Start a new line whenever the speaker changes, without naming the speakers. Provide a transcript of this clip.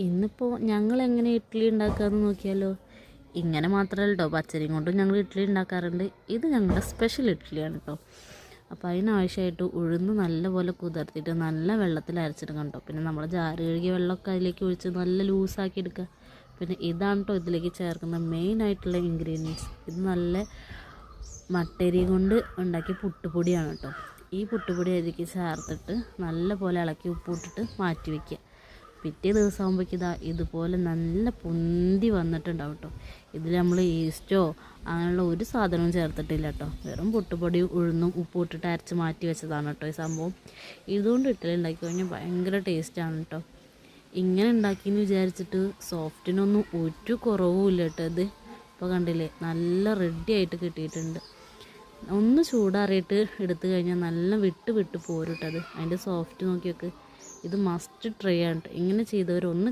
ഇന്നിപ്പോൾ ഞങ്ങൾ എങ്ങനെ ഇഡ്ഡലി ഉണ്ടാക്കാമെന്ന് നോക്കിയാലോ. ഇങ്ങനെ മാത്രമല്ല കേട്ടോ, പച്ചരിയും കൊണ്ടും ഞങ്ങൾ ഇഡ്ഡലി ഉണ്ടാക്കാറുണ്ട്. ഇത് ഞങ്ങളുടെ സ്പെഷ്യൽ ഇഡ്ഡലിയാണ് കേട്ടോ. അപ്പോൾ അതിനാവശ്യമായിട്ട് ഉഴുന്ന് നല്ലപോലെ കുതിർത്തിട്ട് നല്ല വെള്ളത്തിൽ അരച്ചെടുക്കണം കേട്ടോ. പിന്നെ നമ്മൾ ജാറ് കഴുകിയ വെള്ളമൊക്കെ അതിലേക്ക് ഒഴിച്ച് നല്ല ലൂസാക്കി എടുക്കുക. പിന്നെ ഇതാണ് കേട്ടോ ഇതിലേക്ക് ചേർക്കുന്ന മെയിനായിട്ടുള്ള ഇൻഗ്രീഡിയൻസ്. ഇത് നല്ല മട്ടരി കൊണ്ട് ഉണ്ടാക്കിയ പുട്ടുപൊടിയാണ് കേട്ടോ. ഈ പുട്ടുപൊടി അതിലേക്ക് ചേർത്തിട്ട് നല്ല പോലെ ഇളക്കി ഉപ്പിട്ടിട്ട് മാറ്റി വയ്ക്കുക. പിറ്റേ ദിവസം ആകുമ്പോഴേക്കും ഇതുപോലെ നല്ല പൊന്തി വന്നിട്ടുണ്ടാവും കേട്ടോ. ഇതിൽ നമ്മൾ ഈസ്റ്റോ അങ്ങനെയുള്ള ഒരു സാധനവും ചേർത്തിട്ടില്ല കേട്ടോ. വെറും പുട്ടുപൊടി ഉഴുന്നും ഉപ്പും ഇട്ടിട്ട് അരച്ച് മാറ്റി വെച്ചതാണ് കേട്ടോ ഈ സംഭവം. ഇതുകൊണ്ട് ഇഡ്ഡലി ഉണ്ടാക്കി കഴിഞ്ഞാൽ ഭയങ്കര ടേസ്റ്റാണ് കേട്ടോ. ഇങ്ങനെ ഉണ്ടാക്കിയെന്ന് വിചാരിച്ചിട്ട് സോഫ്റ്റിനൊന്നും ഒരു കുറവും ഇല്ല കേട്ടോ. ഇത് ഇപ്പോൾ കണ്ടില്ലേ, നല്ല റെഡി ആയിട്ട് കിട്ടിയിട്ടുണ്ട്. ഒന്ന് ചൂടാറിയിട്ട് എടുത്തു കഴിഞ്ഞാൽ നല്ല വിട്ട് പോരും കേട്ടോ. അതിൻ്റെ സോഫ്റ്റ് നോക്കിയൊക്കെ ഇത് മസ്റ്റ് ട്രൈ ആണ്. ഇങ്ങനെ ചെയ്തവരൊന്ന്